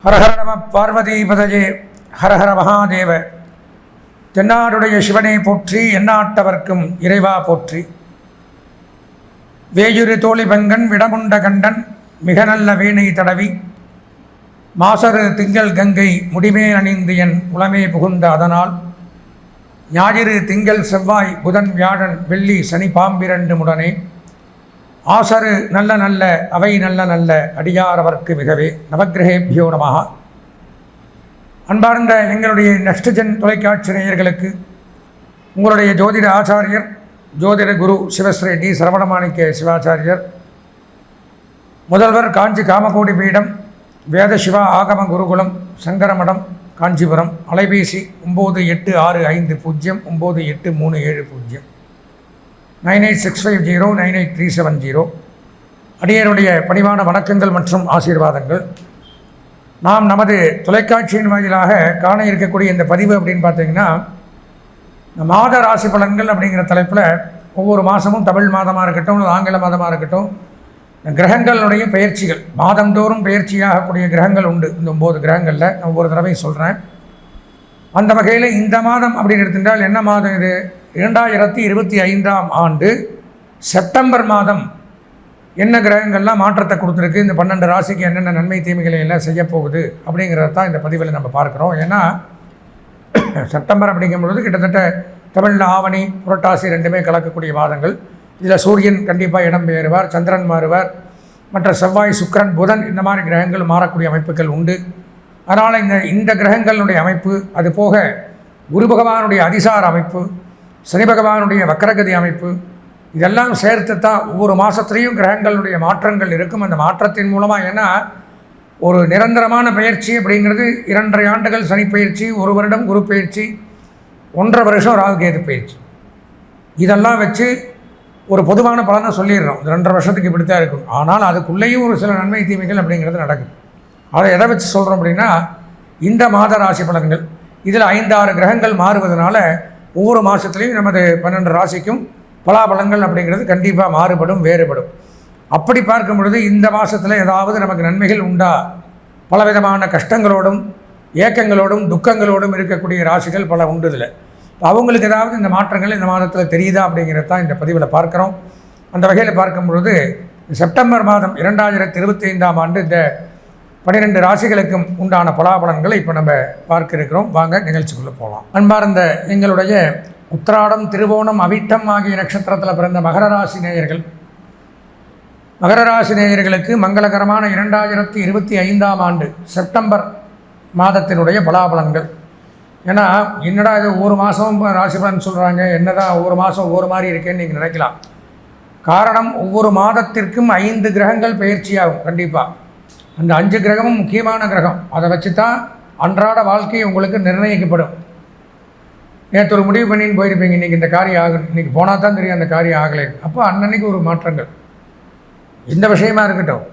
ஹரஹர நம பார்வதிபதயே ஹரஹர மகாதேவ. தென்னாடுடைய சிவனை போற்றி, எந்நாட்டவர்க்கும் இறைவா போற்றி. வேயுறு தோழி பங்கன் விடமுண்ட கண்டன் மிக நல்ல வீணை தடவி மாசரு திங்கள் கங்கை முடிமேல் அணிந்து என் உளமே புகுந்த அதனால் ஞாயிறு திங்கள் செவ்வாய் புதன் வியாழன் வெள்ளி சனி பாம்பிரண்டு முடனே ஆசரு நல்ல நல்ல அவை நல்ல நல்ல அடியாரவர்க்கு மிகவே நவக்கிரகேபியோ நமஹ. அன்பார்ந்த எங்களுடைய நெக்ஸ்ட் ஜென் தொலைக்காட்சி நேயர்களுக்கு உங்களுடைய ஜோதிட ஆச்சாரியர் ஜோதிட குரு சிவஸ்ரீ டி சரவணமாணிக்க சிவாச்சாரியர், முதல்வர் காஞ்சி காமகோடி பீடம் வேத சிவா ஆகம குருகுலம் சங்கரமடம் காஞ்சிபுரம். அலைபேசி 9865098370 9865098370. அடியருடைய பணிவான வணக்கங்கள் மற்றும் ஆசீர்வாதங்கள். நாம் நமது தொலைக்காட்சியின் வாயிலாக காண இருக்கக்கூடிய இந்த பதிவு அப்படின்னு பார்த்தீங்கன்னா, மாத ராசி பலன்கள் அப்படிங்கிற தலைப்பில் ஒவ்வொரு மாதமும் தமிழ் மாதமாக இருக்கட்டும் ஆங்கில மாதமாக இருக்கட்டும் கிரகங்களுடைய பெயர்ச்சிகள் மாதந்தோறும் பெயர்ச்சியாகக்கூடிய கிரகங்கள் உண்டு. இந்த 9 கிரகங்களில் நான் ஒவ்வொரு தடவையும் சொல்கிறேன். அந்த வகையில் இந்த மாதம் அப்படின்னு எடுத்துட்டால் என்ன மாதம் இது? 2025ஆம் ஆண்டு செப்டம்பர் மாதம் என்ன கிரகங்கள்லாம் மாற்றத்தை கொடுத்துருக்கு, இந்த 12 ராசிக்கு என்னென்ன நன்மை தீமைகளை எல்லாம் செய்யப்போகுது அப்படிங்கிறத தான் இந்த பதிவில் நம்ம பார்க்குறோம். ஏன்னா செப்டம்பர் அப்படிங்கும்பொழுது கிட்டத்தட்ட தமிழில் ஆவணி புரட்டாசி ரெண்டுமே கலக்கக்கூடிய மாதங்கள். இதில் சூரியன் கண்டிப்பாக இடம் பெயருவார், சந்திரன் மாறுவார், மற்ற செவ்வாய் சுக்கிரன் புதன் இந்த மாதிரி கிரகங்கள் மாறக்கூடிய அமைப்புகள் உண்டு. அதனால் இந்த கிரகங்களுடைய அமைப்பு, அது போக குரு பகவானுடைய அதிசார அமைப்பு, சனி பகவானுடைய வக்கரகதி அமைப்பு, இதெல்லாம் சேர்த்து தான் ஒவ்வொரு மாதத்துலேயும் கிரகங்களுடைய மாற்றங்கள் இருக்கும். அந்த மாற்றத்தின் மூலமாக ஏன்னா ஒரு நிரந்தரமான பயிற்சி அப்படிங்கிறது 2.5 ஆண்டுகள் சனி பயிற்சி, 1 வருடம் குரு பயிற்சி, 1.5 வருஷம் ராகுகேது பயிற்சி, இதெல்லாம் வச்சு ஒரு பொதுவான பலனை சொல்லிடுறோம். 2.5 வருஷத்துக்கு இப்படி தான் இருக்கும். ஆனால் அதுக்குள்ளேயும் ஒரு சில நன்மை தீமைகள் அப்படிங்கிறது நடக்குது. அதை எதை வச்சு சொல்கிறோம் அப்படின்னா, இந்த மாத ராசி பலன்கள் இதில் 5-6 கிரகங்கள் மாறுவதனால ஒவ்வொரு மாதத்துலேயும் நமது 12 ராசிக்கும் பலாபலங்கள் அப்படிங்கிறது கண்டிப்பாக மாறுபடும், வேறுபடும். அப்படி பார்க்கும் பொழுது இந்த மாதத்தில் ஏதாவது நமக்கு நன்மைகள் உண்டா? பலவிதமான கஷ்டங்களோடும் ஏக்கங்களோடும் துக்கங்களோடும் இருக்கக்கூடிய ராசிகள் பல உண்டு. இதில் அவங்களுக்கு ஏதாவது இந்த மாற்றங்கள் இந்த மாதத்தில் தெரியுதா அப்படிங்கிறது தான் இந்த பதிவில் பார்க்குறோம். அந்த வகையில் பார்க்கும் பொழுது செப்டம்பர் மாதம் 2025ஆம் ஆண்டு இந்த 12 ராசிகளுக்கும் உண்டான பலாபலன்களை இப்போ நம்ம பார்க்க இருக்கிறோம். வாங்க நிகழ்ச்சிக்குள்ளே போகலாம். அன்பார்ந்த எங்களுடைய உத்திராடம் திருவோணம் அவிட்டம் ஆகிய நட்சத்திரத்தில் பிறந்த மகர ராசி நேயர்கள், மகர ராசி நேயர்களுக்கு மங்களகரமான 2025ஆம் ஆண்டு செப்டம்பர் மாதத்தினுடைய பலாபலன்கள். ஏன்னா என்னடா இது ஒவ்வொரு மாதமும் ராசி பலன் சொல்கிறாங்க, என்னதான் ஒவ்வொரு மாதம் ஒவ்வொரு மாதிரி இருக்கேன்னு நீங்கள் நினைக்கலாம். காரணம், ஒவ்வொரு மாதத்திற்கும் 5 கிரகங்கள் பயிற்சியாகும். கண்டிப்பாக அந்த 5 கிரகமும் முக்கியமான கிரகம். அதை வச்சு தான் அன்றாட வாழ்க்கை உங்களுக்கு நிர்ணயிக்கப்படும். நேற்று ஒரு முடிவு பண்ணின்னு போயிருப்பீங்க, இன்றைக்கி இந்த காரியம் ஆகும், இன்றைக்கி போனால் தான் தெரியும் அந்த காரியம் ஆகலை. அப்போ அன்னன்னைக்கு ஒரு மாற்றங்கள் இந்த விஷயமா இருக்கட்டும்.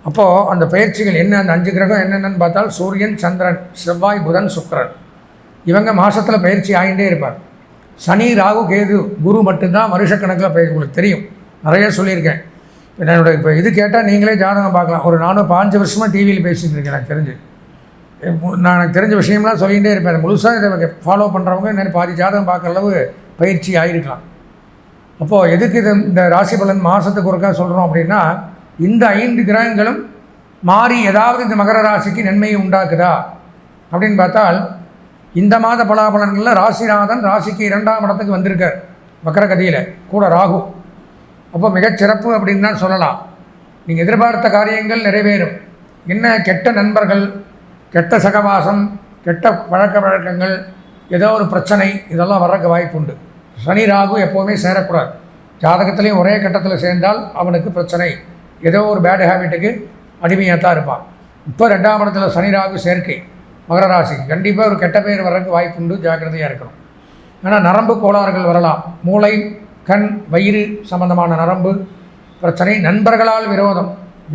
அப்போது அந்த பயிற்சிகள் என்ன, அந்த 5 கிரகம் என்னென்னு பார்த்தால் சூரியன் சந்திரன் செவ்வாய் புதன் சுக்கிரன், இவங்க மாதத்தில் பயிற்சி ஆகிட்டே இருப்பார். சனி ராகு கேது குரு மட்டும்தான் வருஷக்கணக்கில் பயிற்சி. உங்களுக்கு தெரியும், நிறைய சொல்லியிருக்கேன். என்னோடய இப்போ இது கேட்டால் நீங்களே ஜாதகம் பார்க்கலாம். ஒரு 5 வருஷமாக டிவியில் பேசிகிட்டு இருக்கேன். எனக்கு தெரிஞ்ச விஷயம்லாம் சொல்லிகிட்டே இருப்பேன். முழுசாக இதை ஃபாலோ பண்ணுறவங்க என்ன பாதி ஜாதகம் பார்க்குற அளவு பயிற்சி ஆகிருக்கலாம். அப்போது எதுக்கு இந்த ராசி பலன் மாதத்துக்கு ஒருக்கா சொல்கிறோம் அப்படின்னா, இந்த 5 கிரகங்களும் மாறி ஏதாவது இந்த மகர ராசிக்கு நன்மையை உண்டாக்குதா அப்படின்னு பார்த்தால், இந்த மாத பலாபலன்களில் ராசிநாதன் ராசிக்கு 2ஆம் இடத்துக்கு வந்திருக்கார் வக்கரகதியில், கூட ராகு. அப்போ மிகச்சிறப்பு அப்படின்னு தான் சொல்லலாம். நீங்கள் எதிர்பார்த்த காரியங்கள் நிறைவேறும். என்ன கெட்ட நண்பர்கள், கெட்ட சகவாசம், கெட்ட பழக்க வழக்கங்கள், ஏதோ ஒரு பிரச்சனை, இதெல்லாம் வர்றதுக்கு வாய்ப்பு உண்டு. சனி ராகு எப்போவுமே சேரக்கூடாது. ஜாதகத்துலேயும் ஒரே கட்டத்தில் சேர்ந்தால் அவனுக்கு பிரச்சனை, ஏதோ ஒரு பேட் ஹேபிட்டுக்கு அடிமையாக தான் இருப்பான். இப்போ 2ஆம் இடத்துல சனி ராகு சேர்க்கை மகர ராசிக்கு கண்டிப்பாக ஒரு கெட்ட பேர் வர்றதுக்கு வாய்ப்பு உண்டு. ஜாக்கிரதையாக இருக்கணும். ஏன்னா நரம்பு கோளாறுகள் வரலாம். மூளை கண் வயிறு சம்பந்தமான நரம்பு பிரச்சனை, நண்பர்களால் விரோதம்,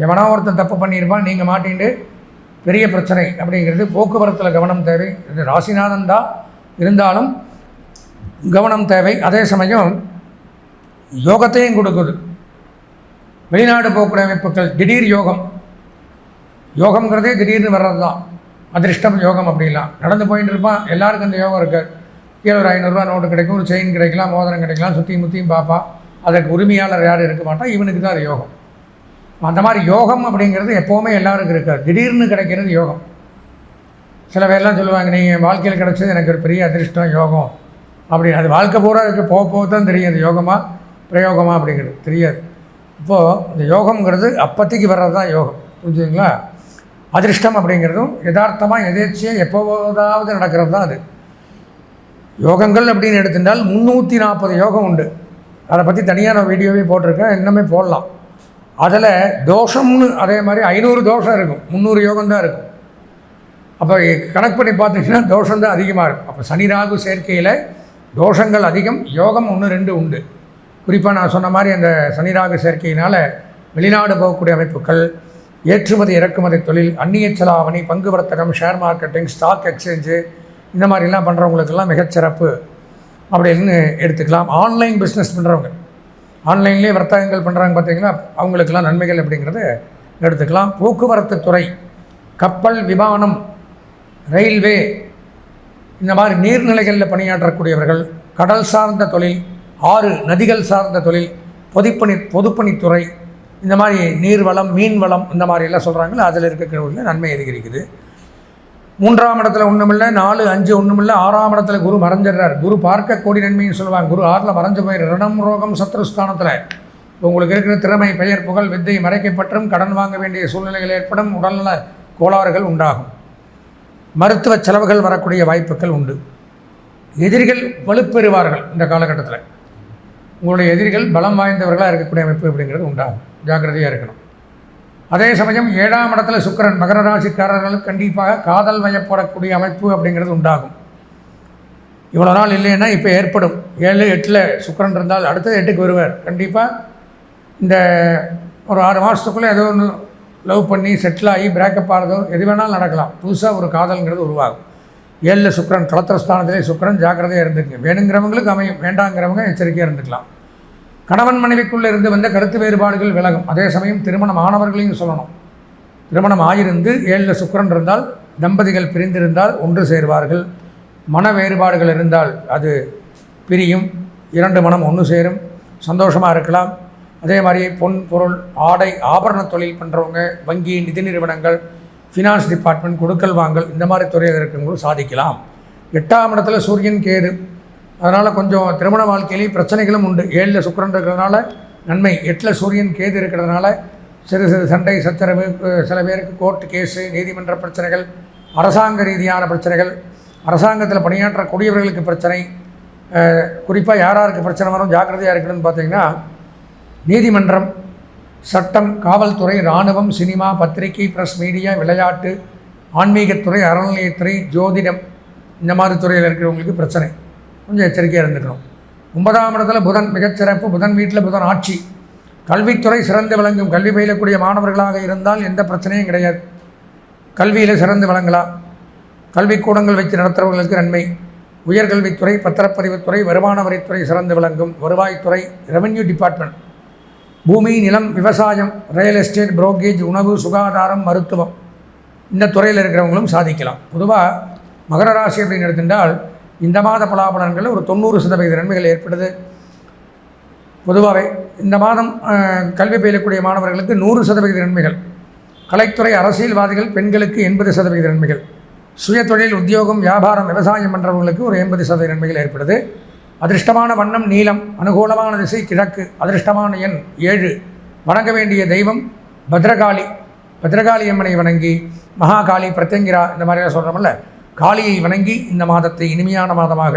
எவனோ ஒருத்தன் தப்பு பண்ணியிருப்பான், நீங்கள் மாட்டிண்டு பெரிய பிரச்சனை அப்படிங்கிறது. போக்குவரத்தில் கவனம் தேவை. இது ராசிநாதன் தான் இருந்தாலும் கவனம் தேவை. அதே சமயம் யோகத்தையும் கொடுக்குது. வெளிநாடு போக்குவரத்து அமைப்புகள் திடீர் யோகம், யோகம்ங்கிறதே திடீர்னு வர்றது தான். அதிர்ஷ்டம் யோகம் அப்படிலாம் நடந்து போயிட்டு இருப்பான். எல்லாருக்கும் அந்த யோகம் இருக்குது. கீழே ஒரு 500 நோட்டு கிடைக்கும், ஒரு செயின் கிடைக்கலாம், மோதிரம் கிடைக்கலாம், சுற்றியும் முற்றியும் பார்ப்பா. அதற்கு உரிமையாளர் யாரும் இருக்க மாட்டான், இவனுக்கு தான் அது யோகம். அந்த மாதிரி யோகம் அப்படிங்கிறது எப்போவுமே எல்லாருக்கும் இருக்காது, திடீர்னு கிடைக்கிறது யோகம். சில பேர்லாம் சொல்லுவாங்க, நீங்கள் வாழ்க்கையில் கிடச்சது எனக்கு ஒரு பெரிய அதிர்ஷ்டம் யோகம் அப்படின்னு. அது வாழ்க்கை பூரா அதுக்கு போக தான் தெரியும், அது யோகமாக பிரயோகமாக அப்படிங்கிறது தெரியாது. இப்போது இந்த யோகம்ங்கிறது அப்போதைக்கு வர்றது தான் யோகம், புரிஞ்சுங்களா? அதிர்ஷ்டம் அப்படிங்கிறதும் யதார்த்தமாக எதேச்சியாக எப்போதாவது நடக்கிறது தான் அது. யோகங்கள் அப்படின்னு எடுத்துட்டால் 340 யோகம் உண்டு. அதை பற்றி தனியாக நான் வீடியோவே போட்டிருக்கேன், இன்னுமே போடலாம். அதில் தோஷம்னு அதே மாதிரி 500 தோஷம் இருக்கும், 300 யோகம் தான் இருக்கும். அப்போ கணக்கு பண்ணி பார்த்தீங்கன்னா தோஷம் தான் அதிகமாக இருக்கும். அப்போ சனி ராகு சேர்க்கையில் தோஷங்கள் அதிகம், யோகம் 1-2 உண்டு. குறிப்பாக நான் சொன்ன மாதிரி அந்த சனி ராகு சேர்க்கையினால் வெளிநாடு போகக்கூடிய அமைப்புகள், ஏற்றுமதி இறக்குமதி தொழில், அந்நிய செலாவணி, பங்கு வர்த்தகம், ஷேர் மார்க்கெட்டிங், ஸ்டாக் எக்ஸ்சேஞ்சு, இந்த மாதிரிலாம் பண்ணுறவங்களுக்கெல்லாம் மிகச்சிறப்பு அப்படின்னு எடுத்துக்கலாம். ஆன்லைன் பிஸ்னஸ் பண்ணுறவங்க, ஆன்லைன்லேயே வர்த்தகங்கள் பண்ணுறாங்க பார்த்தீங்கன்னா, அவங்களுக்கெல்லாம் நன்மைகள் அப்படிங்கிறத எடுத்துக்கலாம். போக்குவரத்து துறை, கப்பல், விமானம், ரயில்வே, இந்த மாதிரி நீர்நிலைகளில் பணியாற்றக்கூடியவர்கள், கடல் சார்ந்த தொழில், ஆறு நதிகள் சார்ந்த தொழில், பொதுப்பணித்துறை, இந்த மாதிரி நீர்வளம், மீன் வளம், இந்த மாதிரி எல்லாம் சொல்கிறாங்களோ அதில் இருக்கக்கூடிய நன்மை அதிகரிக்குது. 3ஆம் இடத்துல ஒன்றுமில்லை, 4, 5 ஒன்றுமில்லை, 6ஆம் இடத்துல குரு மறைஞ்சிடுறார். குரு பார்க்க கோடி நன்மைன்னு சொல்லுவாங்க. குரு 6ல் மறைஞ்சு போய் ரணம் ரோகம் சத்ருஸ்தானத்தில் உங்களுக்கு இருக்கிற திறமை, பெயர், புகழ், வித்தை மறைக்கப்பட்டும் கடன் வாங்க வேண்டிய சூழ்நிலைகள் ஏற்படும், உடல்நல கோளாறுகள் உண்டாகும், மருத்துவ செலவுகள் வரக்கூடிய வாய்ப்புகள் உண்டு. எதிரிகள் வலுப்பெறுவார்கள். இந்த காலகட்டத்தில் உங்களுடைய எதிரிகள் பலம் வாய்ந்தவர்களாக இருக்கக்கூடிய அமைப்பு அப்படிங்கிறது உண்டாகும், ஜாக்கிரதையாக இருக்கணும். அதே சமயம் 7ஆம் இடத்துல சுக்கிரன், மகர ராசிக்காரர்களுக்கு கண்டிப்பாக காதல் வயப்படக்கூடிய அமைப்பு அப்படிங்கிறது உண்டாகும். இவ்வளோ நாள் இல்லைன்னா இப்போ ஏற்படும். 7, 8ல் சுக்கிரன் இருந்தால் அடுத்தது 8க்கு வருவார். கண்டிப்பாக இந்த ஒரு 6 மாதத்துக்குள்ளே ஏதோ ஒன்று லவ் பண்ணி செட்டில் ஆகி பிரேக்கப் ஆகிறதோ எது வேணாலும் நடக்கலாம். புதுசாக ஒரு காதல்ங்கிறது உருவாகும். 7ல் சுக்கிரன், களத்திரஸ்தானத்திலே சுக்கிரன், ஜாக்கிரதையாக இருந்துக்குங்க. வேணுங்கிறவங்களுக்கு அமையும், வேண்டாங்கிறவங்க எச்சரிக்கையாக இருந்துக்கலாம். கணவன் மனைவிக்குள்ளே இருந்து வந்த கருத்து வேறுபாடுகள் விலகும். அதே சமயம் திருமணம் ஆனவர்களையும் சொல்லணும். திருமணம் ஆகிருந்து 7ல் சுக்கிரன் இருந்தால், தம்பதிகள் பிரிந்திருந்தால் ஒன்று சேர்வார்கள். மன வேறுபாடுகள் இருந்தால் அது பிரியும், 2 மனம் ஒன்று சேரும், சந்தோஷமாக இருக்கலாம். அதே மாதிரி பொன், பொருள், ஆடை, ஆபரண தொழில் பண்ணுறவங்க, வங்கி, நிதி நிறுவனங்கள், ஃபினான்ஸ் டிபார்ட்மெண்ட், கொடுக்கல் வாங்கல், இந்த மாதிரி துறையில் இருக்கிறவங்களும் சாதிக்கலாம். 8ஆம் இடத்துல சூரியன், கேது, அதனால் கொஞ்சம் திருமண வாழ்க்கையிலேயும் பிரச்சனைகளும் உண்டு. 7ல் சுக்கிரன் இருக்கிறதுனால நன்மை, 8ல் சூரியன், கேது இருக்கிறதுனால சிறு சிறு சண்டை சச்சரவு, சில பேருக்கு கோர்ட்டு கேஸு, நீதிமன்ற பிரச்சனைகள், அரசாங்க ரீதியான பிரச்சனைகள், அரசாங்கத்தில் பணியாற்றக்கூடியவர்களுக்கு பிரச்சனை. குறிப்பாக யாராருக்கு பிரச்சனை வரும், ஜாக்கிரதையாக இருக்கணும்னு பார்த்தீங்கன்னா, நீதிமன்றம், சட்டம், காவல்துறை, இராணுவம், சினிமா, பத்திரிகை, ப்ரெஸ், மீடியா, விளையாட்டு, ஆன்மீகத்துறை, அறநிலையத்துறை, ஜோதிடம், இந்த மாதிரி துறையில் இருக்கிறவங்களுக்கு பிரச்சனை, கொஞ்சம் எச்சரிக்கையாக இருந்துக்கணும். 9ஆம் இடத்துல புதன், மிகச்சிறப்பு. புதன் வீட்டில் புதன் ஆட்சி. கல்வித்துறை சிறந்து விளங்கும். கல்வி பயிலக்கூடிய மாணவர்களாக இருந்தால் எந்த பிரச்சனையும் கிடையாது, கல்வியில் சிறந்து விளங்கலாம். கல்விக்கூடங்கள் வைத்து நடத்துகிறவர்களுக்கு நன்மை. உயர்கல்வித்துறை, பத்திரப்பதிவுத்துறை, வருமான வரித்துறை சிறந்து விளங்கும். வருவாய்த்துறை, ரெவென்யூ டிபார்ட்மெண்ட், பூமி, நிலம், விவசாயம், ரியல் எஸ்டேட், புரோக்கேஜ், உணவு, சுகாதாரம், மருத்துவம், இந்த துறையில் இருக்கிறவங்களும் சாதிக்கலாம். பொதுவாக மகர ராசி அப்படின்னு எடுத்துட்டால் இந்த மாத பலாபலன்களில் ஒரு 90% நன்மைகள் ஏற்படுது. பொதுவாகவே இந்த மாதம் கல்வி பயிலக்கூடிய மாணவர்களுக்கு 100% நன்மைகள். கலைத்துறை, அரசியல்வாதிகள், பெண்களுக்கு 80% நன்மைகள். சுயதொழில், உத்தியோகம், வியாபாரம், விவசாயம் பண்ணுறவங்களுக்கு ஒரு 80% நன்மைகள் ஏற்படுது. அதிர்ஷ்டமான வண்ணம் நீலம், அனுகூலமான திசை கிழக்கு, அதிர்ஷ்டமான எண் 7. வணங்க வேண்டிய தெய்வம் பத்ரகாளி. பத்ரகாளி அம்மனை வணங்கி, மகாகாளி, பிரத்யங்கிரா, இந்த மாதிரிலாம் சொல்கிறோம்ல, காளியை வணங்கி இந்த மாதத்தை இனிமையான மாதமாக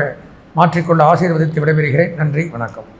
மாற்றிக்கொள்ள ஆசீர்வதித்து விடைபெறுகிறேன். நன்றி, வணக்கம்.